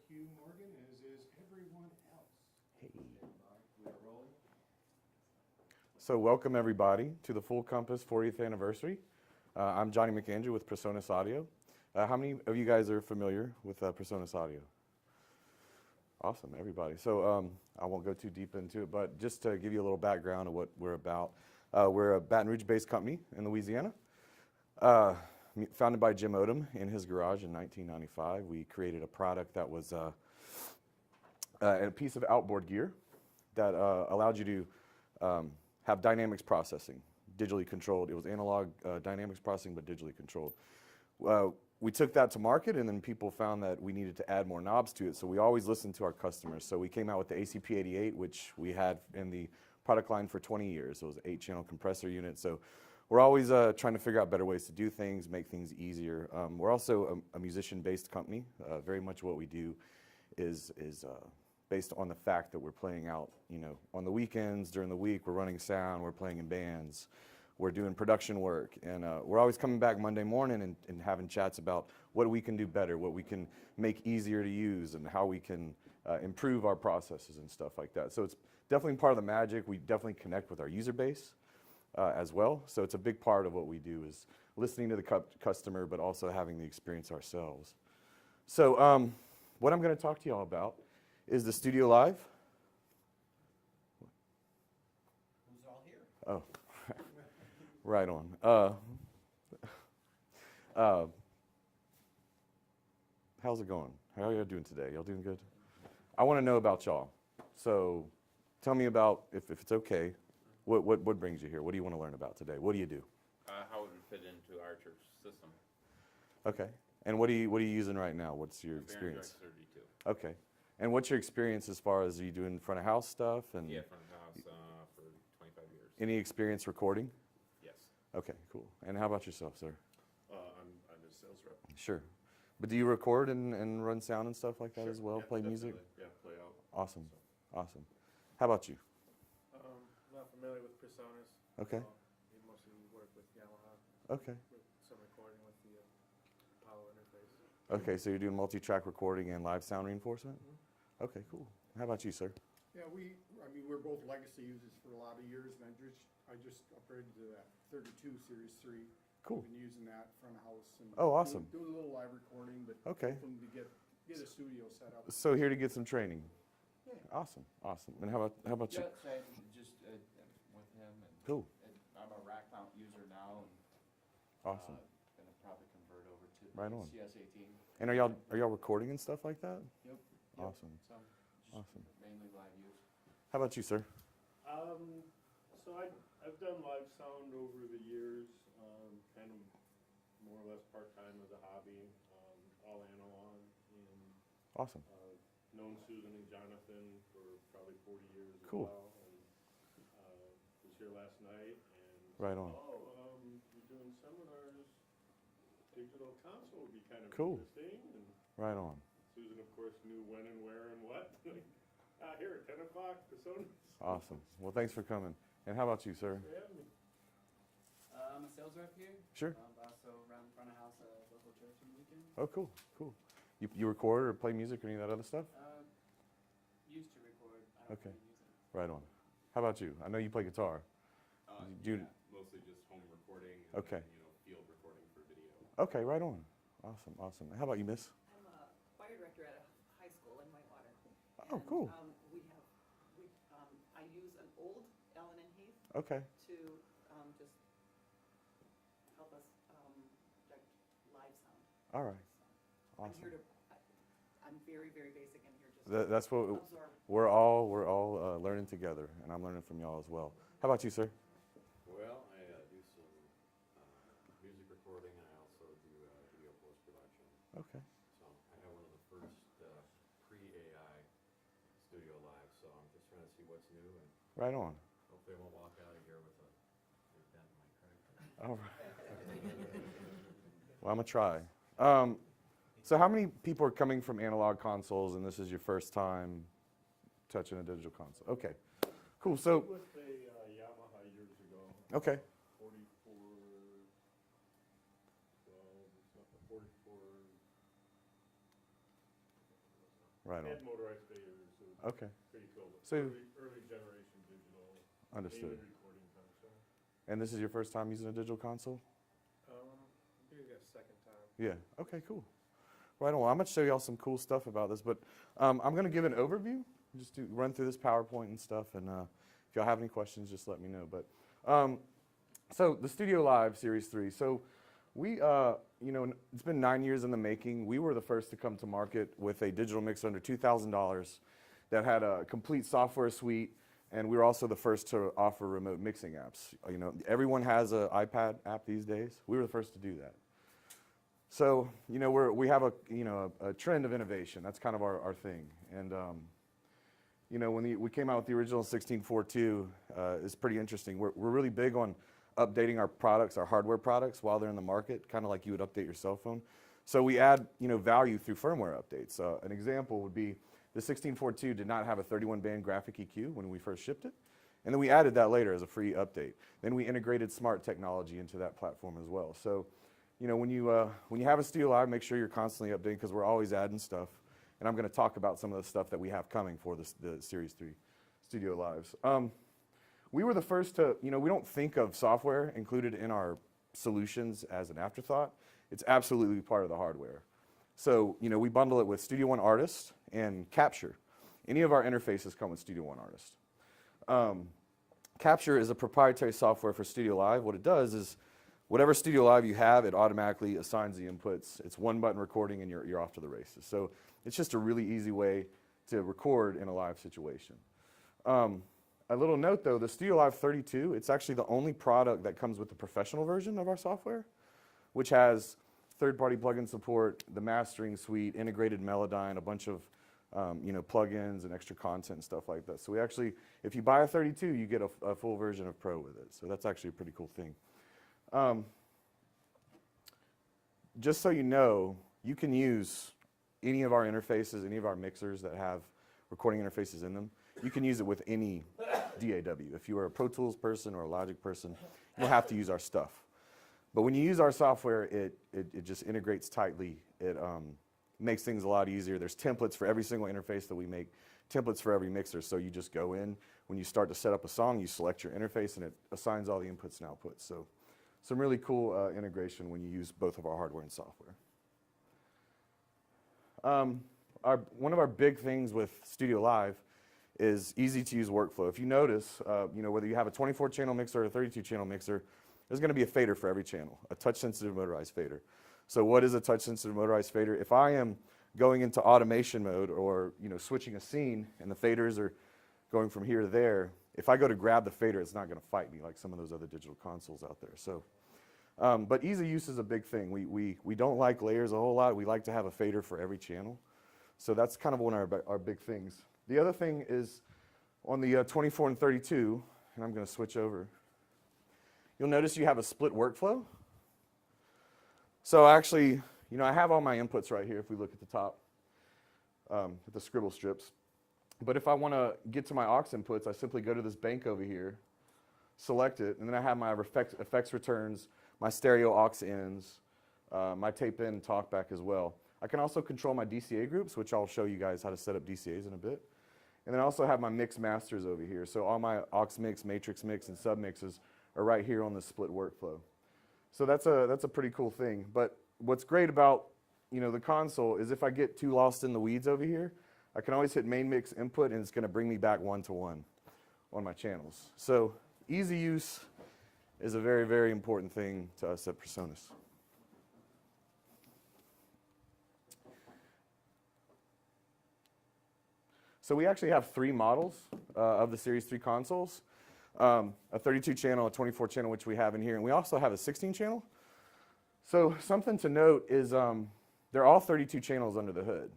Hugh Morgan, as is everyone else. Hey. We are rolling. So welcome everybody to the Full Compass 40th anniversary. I'm Johnny McAndrews with PreSonus Audio. How many of you guys are familiar with PreSonus Audio? Awesome, everybody. So I won't go too deep into it, but just to give you a little background of what we're about. We're a Baton Rouge-based company in Louisiana. Founded by Jim Odom in his garage in 1995. We created a product that was a piece of outboard gear that allowed you to have dynamics processing, digitally controlled. It was analog dynamics processing, but digitally controlled. We took that to market, and then people found that we needed to add more knobs to it, so we always listened to our customers. So we came out with the ACP88, which we had in the product line for 20 years. It was an 8-channel compressor unit. So we're always trying to figure out better ways to do things, make things easier. We're also a musician-based company. Very much what we do is based on the fact that we're playing out, on the weekends, during the week, we're running sound, we're playing in bands, we're doing production work, and we're always coming back Monday morning and having chats about what we can do better, what we can make easier to use, and how we can improve our processes and stuff like that. So it's definitely part of the magic. We definitely connect with our user base as well. So it's a big part of what we do is listening to the customer, but also having the experience ourselves. So what I'm going to talk to you all about is the Studio Live. Who's all here? Oh, right on. How's it going? How are y'all doing today? Y'all doing good? I want to know about y'all. So tell me about, if it's okay, what brings you here? What do you want to learn about today? What do you do? How it would fit into our church system. Okay. And what are you using right now? What's your experience? 32. Okay. And what's your experience as far as, are you doing front of house stuff? And Yeah, front of house for 25 years. any experience recording? Yes. Okay, cool. And how about yourself, sir? I'm a sales rep. Sure. But do you record and run sound and stuff like that Sure. as well? Yeah, Play music? definitely. Yeah, play out. Awesome. Awesome. How about you? Not familiar with PreSonus. Okay. We mostly work with Yamaha Okay. with some recording with the Apollo interface. Okay, so you're doing multi-track recording and live sound reinforcement? Okay, cool. How about you, sir? Yeah, we're both legacy users for a lot of years, and I just upgraded to that 32 Series 3. Cool. Been using that front of house and Oh, awesome. doing a little live recording, but Okay. hoping to get a studio set up. So here to get some training. Yeah. Awesome, awesome. And how about you? Yeah, same, just with him. And, Cool. and I'm a rack mount user now, and Awesome. gonna probably convert over to the Right on. CS18. And are y'all recording and stuff like that? Yep. Awesome. Some just Awesome. mainly live use. How about you, sir? So I've done live sound over the years, kind of more or less part-time as a hobby, all analog, and Awesome. known Susan and Jonathan for probably 40 years as Cool. well. And was here last night and Right on. we're doing seminars. Digital console would be kind of Cool. interesting. And Right on. Susan, of course, knew when and where and what. Here at 10 o'clock, PreSonus. Awesome. Well, thanks for coming. And how about you, sir? For having me. I'm a sales rep here. Sure. But also run front of house at a local church on the weekend. Oh, cool, cool. You record or play music or any of that other stuff? Used to record. I don't Okay. really use it. Right on. How about you? I know you play guitar. Do you- Yeah, mostly just home recording. Okay. And, field recording for video. Okay, right on. Awesome, awesome. How about you, miss? I'm a choir director at a high school in Whitewater. Oh, And, cool. I use an old Allen and Heath Okay. to just help us project live sound. All right. So I'm Awesome. here to, I'm very, very basic and here just to That's what absorb. we're all learning together, and I'm learning from y'all as well. How about you, sir? Well, I do some music recording, and I also do video post-production. Okay. So I have one of the first pre-AI Studio Live, so I'm just trying to see what's new, and Right on. hopefully I won't walk out of here with a big dent in my credit card. All right. Well, I'm gonna try. So how many people are coming from analog consoles, and this is your first time touching a digital console? Okay. Cool. So With a Yamaha years ago. okay. 44, 12, or something, 44, Right on. Had motorized faders, it was Okay, pretty cool. So- Early generation digital, understood. mainly recording console. And this is your first time using a digital console? Maybe a second time. Yeah, okay, cool. Right on. Well, I'm going to show y'all some cool stuff about this, but I'm going to give an overview, just to run through this PowerPoint and stuff, and if y'all have any questions, just let me know. But so the Studio Live Series 3. So we, it's been 9 years in the making. We were the first to come to market with a digital mixer under $2,000 that had a complete software suite, and we were also the first to offer remote mixing apps. Everyone has an iPad app these days. We were the first to do that. So, we have a trend of innovation. That's kind of our thing. And, when we came out with the original 16.4.2, it's pretty interesting. We're really big on updating our products, our hardware products, while they're in the market, kind of like you would update your cell phone. So we add, value through firmware updates. An example would be the 16.4.2 did not have a 31-band graphic EQ when we first shipped it. And then we added that later as a free update. Then we integrated smart technology into that platform as well. So, when you have a Studio Live, make sure you're constantly updating because we're always adding stuff. And I'm going to talk about some of the stuff that we have coming for the Series 3 Studio Lives. We were the first to, we don't think of software included in our solutions as an afterthought. It's absolutely part of the hardware. So, we bundle it with Studio One Artist and Capture. Any of our interfaces come with Studio One Artist. Capture is a proprietary software for Studio Live. What it does is, whatever Studio Live you have, it automatically assigns the inputs. It's one button recording and you're off to the races. So it's just a really easy way to record in a live situation. A little note though, the Studio Live 32, it's actually the only product that comes with the professional version of our software, which has third-party plugin support, the mastering suite, integrated Melodyne, a bunch of plugins and extra content and stuff like that. So we actually, if you buy a 32, you get a full version of Pro with it. So that's actually a pretty cool thing. Just so you know, you can use any of our interfaces, any of our mixers that have recording interfaces in them. You can use it with any DAW. If you are a Pro Tools person or a Logic person, you don't have to use our stuff. But when you use our software, it just integrates tightly. It makes things a lot easier. There's templates for every single interface that we make, templates for every mixer. So you just go in, when you start to set up a song, you select your interface and it assigns all the inputs and outputs. So some really cool integration when you use both of our hardware and software. One of our big things with Studio Live is easy to use workflow. If you notice, whether you have a 24-channel mixer or a 32-channel mixer, there's going to be a fader for every channel, a touch-sensitive motorized fader. So what is a touch-sensitive motorized fader? If I am going into automation mode or switching a scene and the faders are going from here to there, if I go to grab the fader, it's not going to fight me like some of those other digital consoles out there. So, but easy use is a big thing. We don't like layers a whole lot. We like to have a fader for every channel. So that's kind of one of our big things. The other thing is on the 24 and 32, and I'm going to switch over. You'll notice you have a split workflow. So actually, I have all my inputs right here if we look at the top, at the scribble strips. But if I want to get to my aux inputs, I simply go to this bank over here, select it, and then I have my effects returns, my stereo aux ins, my tape in and talk back as well. I can also control my DCA groups, which I'll show you guys how to set up DCAs in a bit. And then I also have my mix masters over here. So all my aux mix, matrix mix, and submixes are right here on the split workflow. So that's a pretty cool thing. But what's great about the console is if I get too lost in the weeds over here, I can always hit main mix input and it's going to bring me back one-to-one on my channels. So easy use is a very, very important thing to us at PreSonus. So we actually have 3 models of the Series 3 consoles, a 32-channel, a 24-channel, which we have in here, and we also have a 16-channel. So something to note is they're all 32 channels under the hood.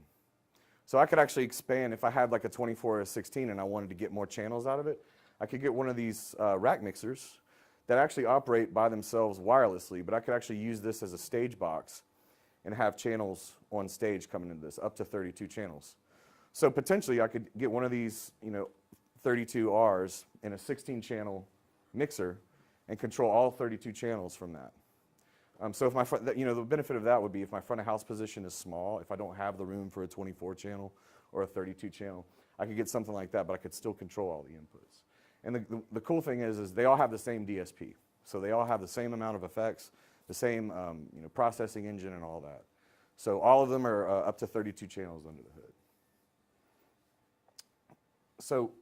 So I could actually expand if I had like a 24 or a 16 and I wanted to get more channels out of it. I could get one of these rack mixers that actually operate by themselves wirelessly, but I could actually use this as a stage box and have channels on stage coming into this, up to 32 channels. So potentially I could get one of these 32Rs in a 16-channel mixer and control all 32 channels from that. So if my the benefit of that would be if my front of house position is small, if I don't have the room for a 24 channel or a 32 channel, I could get something like that, but I could still control all the inputs. And the cool thing is they all have the same DSP. So they all have the same amount of effects, the same processing engine and all that. So all of them are up to 32 channels under the hood. So,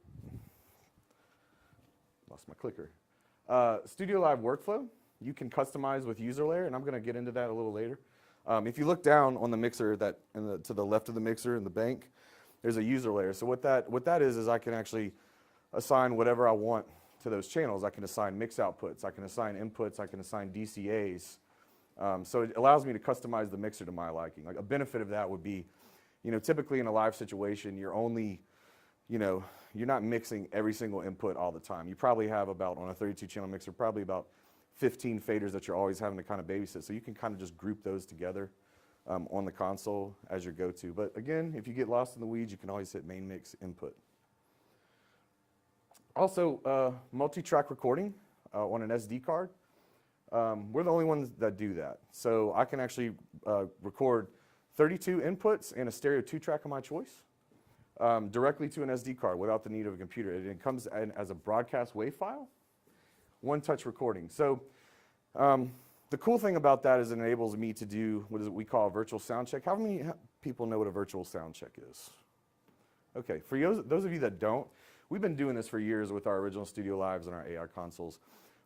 lost my clicker. Studio Live workflow, you can customize with user layer, and I'm going to get into that a little later. If you look down on the mixer to the left of the mixer in the bank, there's a user layer. So what that is I can actually assign whatever I want to those channels. I can assign mix outputs, I can assign inputs, I can assign DCAs. So it allows me to customize the mixer to my liking. Like a benefit of that would be, typically in a live situation, you're only, you're not mixing every single input all the time. You probably have on a 32 channel mixer, probably about 15 faders that you're always having to kind of babysit. So you can kind of just group those together on the console as your go-to. But again, if you get lost in the weeds, you can always hit main mix input. Also, multi-track recording on an SD card. We're the only ones that do that. So I can actually record 32 inputs and a stereo 2-track of my choice directly to an SD card without the need of a computer. It comes in as a broadcast WAV file, one-touch recording. So the cool thing about that is it enables me to do what we call a virtual sound check. How many people know what a virtual sound check is? Okay, for those of you that don't, we've been doing this for years with our original Studio Lives and our AI consoles.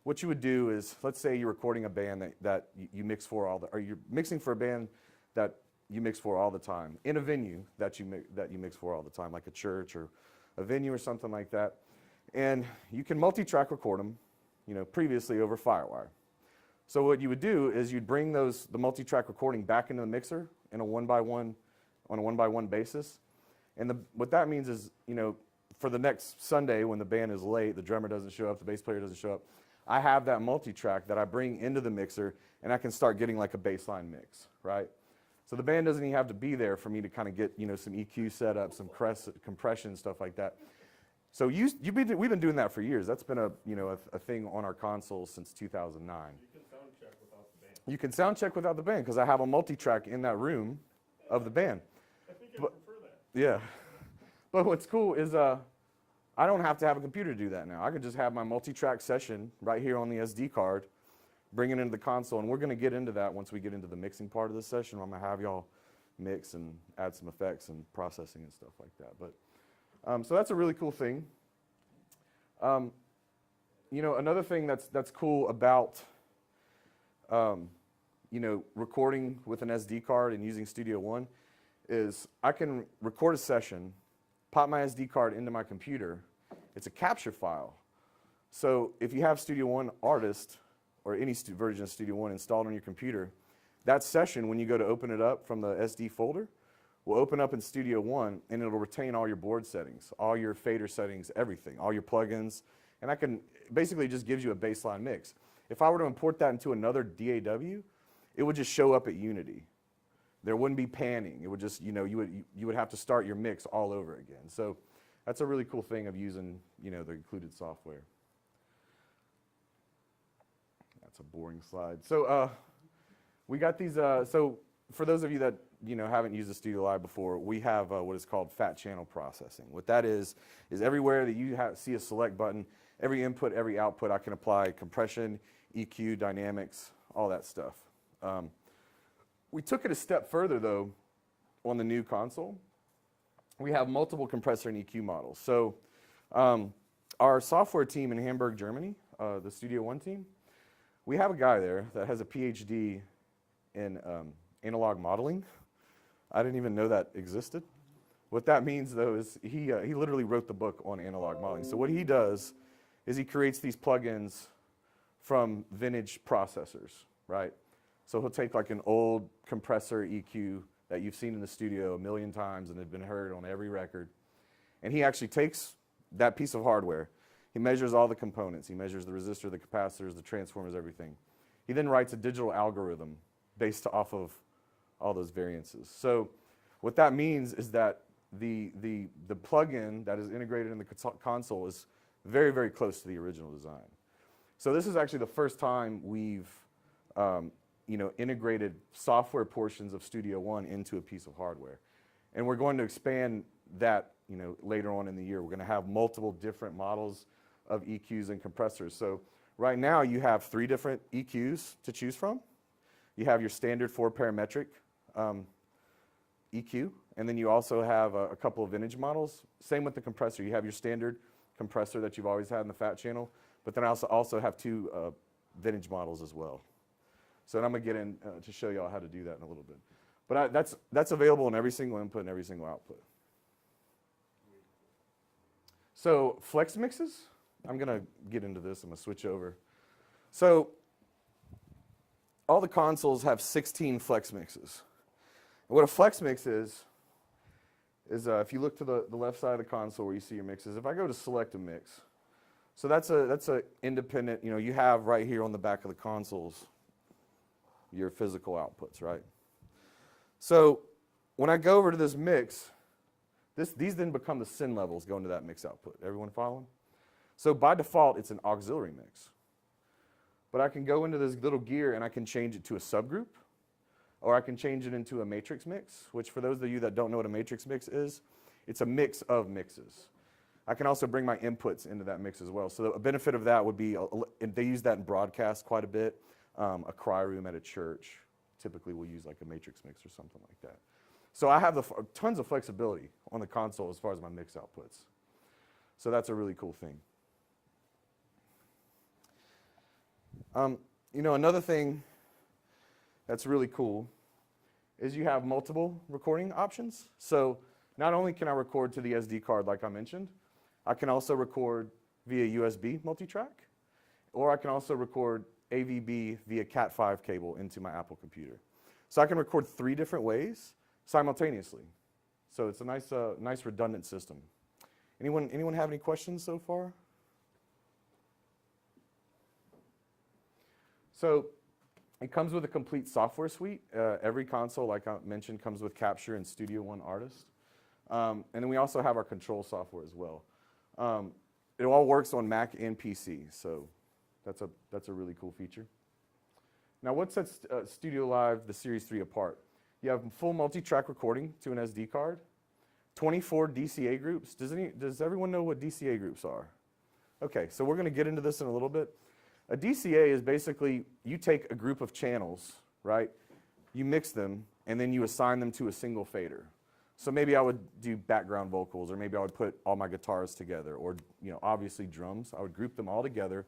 What you would do is, let's say you're recording a band that you mix for or you're mixing for a band that you mix for all the time in a venue that you mix for all the time, like a church or a venue or something like that. And you can multi-track record them, previously over FireWire. So what you would do is you'd bring the multi-track recording back into the mixer in on a one-by-one basis. And what that means is, for the next Sunday when the band is late, the drummer doesn't show up, the bass player doesn't show up, I have that multi-track that I bring into the mixer, and I can start getting like a baseline mix, right? So the band doesn't even have to be there for me to kind of get, some EQ setup, some compression, stuff like that. So we've been doing that for years. That's been a thing on our consoles since 2009. You can sound check without the band. You can sound check without the band because I have a multi-track in that room of the band. I think I prefer that. Yeah. But what's cool is I don't have to have a computer to do that now. I can just have my multi-track session right here on the SD card, bring it into the console, and we're going to get into that once we get into the mixing part of the session. I'm going to have y'all mix and add some effects and processing and stuff like that. But so that's a really cool thing. Another thing that's cool about recording with an SD card and using Studio One is I can record a session, pop my SD card into my computer. It's a capture file. So if you have Studio One Artist or any version of Studio One installed on your computer, that session, when you go to open it up from the SD folder, will open up in Studio One, and it'll retain all your board settings, all your fader settings, everything, all your plugins, and I can basically just gives you a baseline mix. If I were to import that into another DAW, it would just show up at Unity. There wouldn't be panning. It would just, you would have to start your mix all over again. So that's a really cool thing of using, the included software. That's a boring slide. So we got these, so for those of you that, haven't used the Studio Live before, we have what is called fat channel processing. What that is everywhere that you see a select button, every input, every output, I can apply compression, EQ, dynamics, all that stuff. We took it a step further, though, on the new console. We have multiple compressor and EQ models. So our software team in Hamburg, Germany, the Studio One team, we have a guy there that has a PhD in analog modeling. I didn't even know that existed. What that means, though, is he literally wrote the book on analog modeling. So what he does is he creates these plugins from vintage processors, right? So he'll take like an old compressor EQ that you've seen in the studio a million times and have been heard on every record, and he actually takes that piece of hardware. He measures all the components. He measures the resistor, the capacitors, the transformers, everything. He then writes a digital algorithm based off of all those variances. So what that means is that the plugin that is integrated in the console is very, very close to the original design. So this is actually the first time we've integrated software portions of Studio One into a piece of hardware. And we're going to expand that, later on in the year. We're going to have multiple different models of EQs and compressors. So right now you have 3 different EQs to choose from. You have your standard 4 parametric EQ, and then you also have a couple of vintage models. Same with the compressor. You have your standard compressor that you've always had in the fat channel, but then I also have 2 vintage models as well. So I'm going to get in to show y'all how to do that in a little bit. But that's available in every single input and every single output. So flex mixes, I'm going to get into this. I'm going to switch over. So all the consoles have 16 flex mixes. And what a flex mix is if you look to the left side of the console where you see your mixes, if I go to select a mix, so that's a independent, you have right here on the back of the consoles your physical outputs, right? So when I go over to this mix, these then become the SIN levels going to that mix output. Everyone following? So by default, it's an auxiliary mix. But I can go into this little gear and I can change it to a subgroup, or I can change it into a matrix mix, which for those of you that don't know what a matrix mix is, it's a mix of mixes. I can also bring my inputs into that mix as well. So a benefit of that would be, and they use that in broadcast quite a bit, a cry room at a church typically will use like a matrix mix or something like that. So I have tons of flexibility on the console as far as my mix outputs. So that's a really cool thing. Another thing that's really cool is you have multiple recording options. So not only can I record to the SD card like I mentioned, I can also record via USB multitrack, or I can also record AVB via Cat5 cable into my Apple computer. So I can record 3 different ways simultaneously. So it's a nice redundant system. Anyone have any questions so far? So it comes with a complete software suite. Every console, like I mentioned, comes with Capture and Studio One Artist. And then we also have our control software as well. It all works on Mac and PC, so that's a really cool feature. Now, what sets Studio Live, the Series 3 apart? You have full multi-track recording to an SD card, 24 DCA groups. Does everyone know what DCA groups are? Okay, so we're going to get into this in a little bit. A DCA is basically you take a group of channels, right? You mix them, and then you assign them to a single fader. So maybe I would do background vocals, or maybe I would put all my guitars together, or obviously drums. I would group them all together.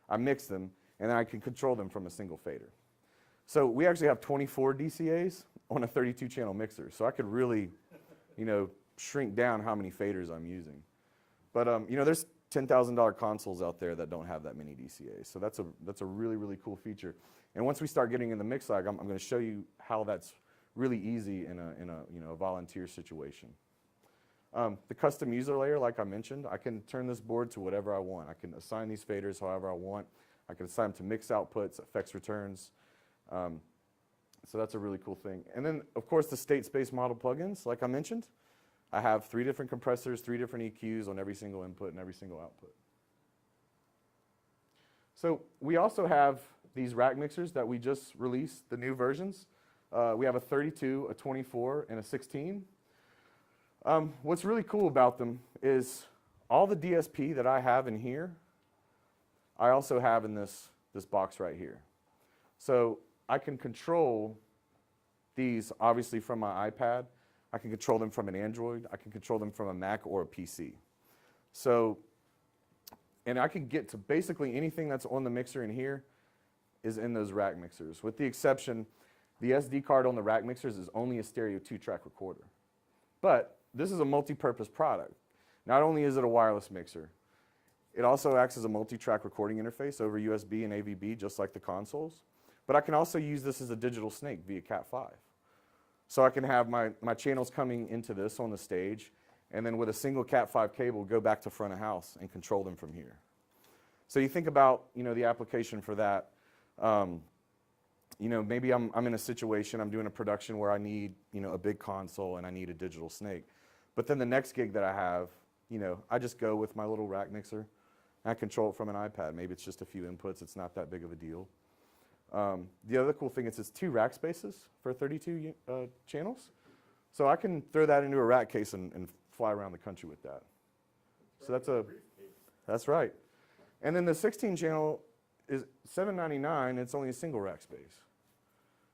I mix them, and then I can control them from a single fader. So we actually have 24 DCAs on a 32-channel mixer. So I could really, shrink down how many faders I'm using. But there's $10,000 consoles out there that don't have that many DCAs. So that's a really, really cool feature. And once we start getting in the mix lag, I'm going to show you how that's really easy in a volunteer situation. The custom user layer, like I mentioned, I can turn this board to whatever I want. I can assign these faders however I want. I can assign them to mix outputs, effects returns. So that's a really cool thing. And then, of course, the state space model plugins, like I mentioned. I have 3 different compressors, 3 different EQs on every single input and every single output. So we also have these rack mixers that we just released, the new versions. We have a 32, a 24, and a 16. What's really cool about them is all the DSP that I have in here, I also have in this box right here. So I can control these obviously from my iPad. I can control them from an Android. I can control them from a Mac or a PC. So, and I can get to basically anything that's on the mixer in here is in those rack mixers, with the exception, the SD card on the rack mixers is only a stereo 2-track recorder. But this is a multi-purpose product. Not only is it a wireless mixer, it also acts as a multi-track recording interface over USB and AVB, just like the consoles. But I can also use this as a digital snake via Cat5. So I can have my channels coming into this on the stage, and then with a single Cat5 cable, go back to front of house and control them from here. So you think about, the application for that. Maybe I'm in a situation, I'm doing a production where I need, a big console and I need a digital snake. But then the next gig that I have, I just go with my little rack mixer and I control it from an iPad. Maybe it's just a few inputs, it's not that big of a deal. The other cool thing is it's 2 rack spaces for 32 channels. So I can throw that into a rack case and fly around the country with that. So that's right. And then the 16 channel is $799, it's only a single rack space.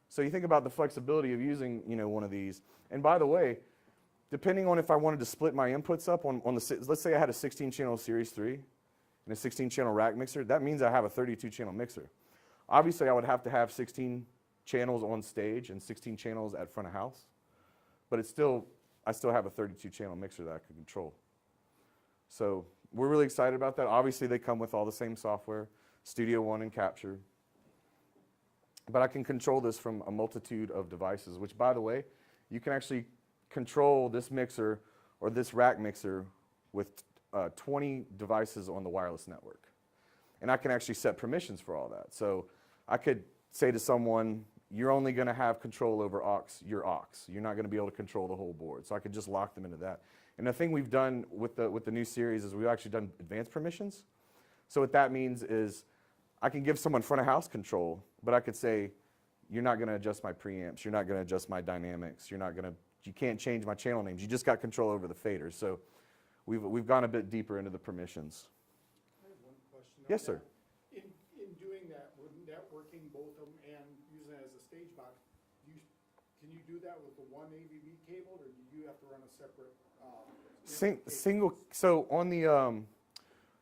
So you think about the flexibility of using, one of these. And by the way, depending on if I wanted to split my inputs up on the, let's say I had a 16 channel Series 3 and a 16 channel rack mixer, that means I have a 32 channel mixer. Obviously I would have to have 16 channels on stage and 16 channels at front of house, but I still have a 32 channel mixer that I can control. So we're really excited about that. Obviously they come with all the same software, Studio One and Capture. But I can control this from a multitude of devices, which, by the way, you can actually control this mixer or this rack mixer with 20 devices on the wireless network. And I can actually set permissions for all that. So I could say to someone, you're only going to have control over your aux. You're not going to be able to control the whole board. So I could just lock them into that. And the thing we've done with the new series is we've actually done advanced permissions. So what that means is I can give someone front of house control, but I could say, you're not going to adjust my preamps, you're not going to adjust my dynamics, you can't change my channel names, you just got control over the faders. So we've gone a bit deeper into the permissions. I have one question. on Yes, that. sir. In doing that, with networking both of them and using it as a stage box, can you do that with the one AVB cable, or do you have to run a separate? Single. So on the,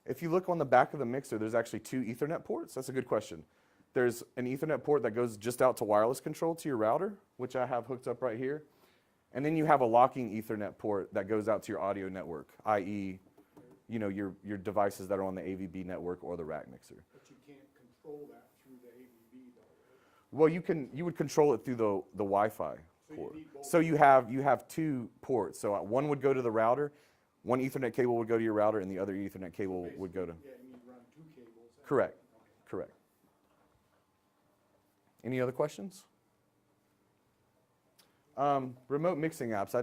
if you look on the back of the mixer, there's actually 2 Ethernet ports. That's a good question. There's an Ethernet port that goes just out to wireless control to your router, which I have hooked up right here. And then you have a locking Ethernet port that goes out to your audio network, i.e., your devices that are on the AVB network or the rack mixer. But you can't control that through the AVB though, right? Well, you would control it through the Wi-Fi So port. you need both. So you have 2 ports. So one would go to the router, one Ethernet cable would go to your router, and the other Ethernet cable would go to. Yeah, you need to run 2 cables. Correct. Okay. Correct. Any other questions? Remote mixing apps.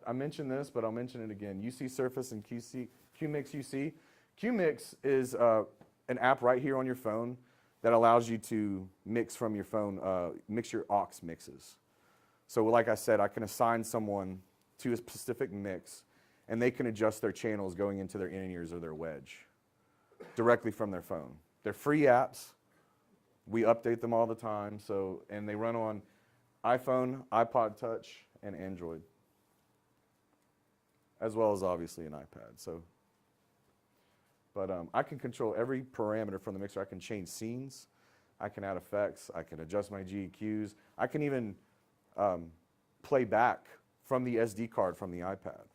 I mentioned this, but I'll mention it again. UC Surface and QMix UC. QMix is an app right here on your phone that allows you to mix from your phone, mix your aux mixes. So like I said, I can assign someone to a specific mix, and they can adjust their channels going into their in-ears or their wedge directly from their phone. They're free apps. We update them all the time, and they run on iPhone, iPod Touch, and Android, as well as obviously an iPad. But I can control every parameter from the mixer. I can change scenes, I can add effects, I can adjust my GEQs, I can even play back from the SD card from the iPad.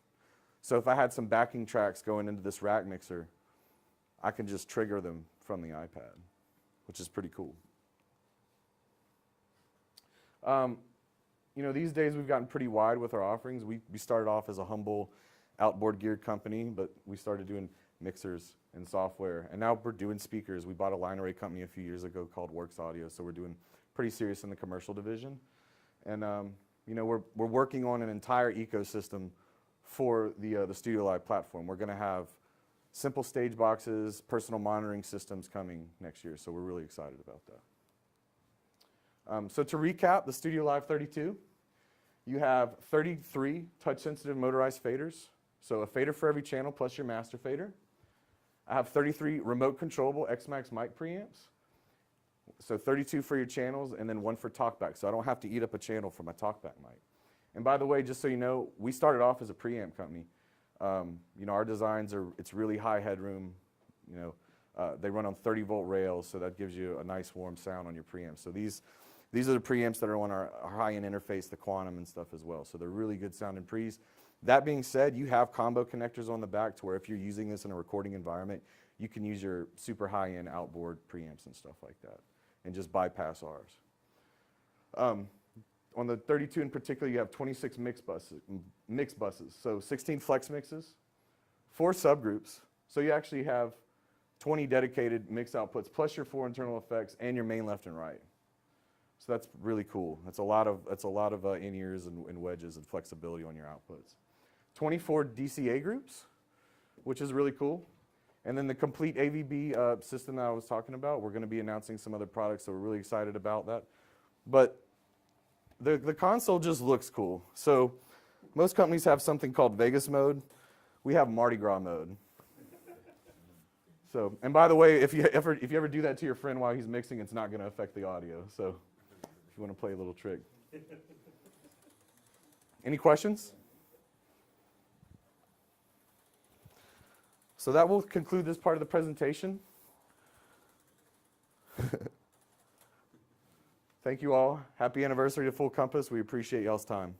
So if I had some backing tracks going into this rack mixer, I can just trigger them from the iPad, which is pretty cool. These days we've gotten pretty wide with our offerings. We started off as a humble outboard gear company, but we started doing mixers and software, and now we're doing speakers. We bought a line array company a few years ago called Works Audio, so we're doing pretty serious in the commercial division. And we're working on an entire ecosystem for the Studio Live platform. We're going to have simple stage boxes, personal monitoring systems coming next year, so we're really excited about that. So to recap, the Studio Live 32, you have 33 touch-sensitive motorized faders, so a fader for every channel plus your master fader. I have 33 remote controllable X-Max mic preamps, so 32 for your channels and then 1 for talkback, so I don't have to eat up a channel for my talkback mic. And by the way, just so you know, we started off as a preamp company. Our designs it's really high headroom. They run on 30-volt rails, so that gives you a nice warm sound on your preamps. So these are the preamps that are on our high-end interface, the Quantum and stuff as well. So they're really good sounding pre's. That being said, you have combo connectors on the back to where if you're using this in a recording environment, you can use your super high-end outboard preamps and stuff like that and just bypass ours. On the 32 in particular, you have 26 mix buses, so 16 flex mixes, 4 subgroups, so you actually have 20 dedicated mix outputs, plus your 4 internal effects and your main left and right. So that's really cool. That's a lot of in-ears and wedges and flexibility on your outputs. 24 DCA groups, which is really cool. And then the complete AVB system that I was talking about, we're going to be announcing some other products, so we're really excited about that. But the console just looks cool. So most companies have something called Vegas mode. We have Mardi Gras mode. So, and by the way, if you ever do that to your friend while he's mixing, it's not going to affect the audio. So if you want to play a little trick. Any questions? So that will conclude this part of the presentation. Thank you all. Happy anniversary to Full Compass. We appreciate y'all's time.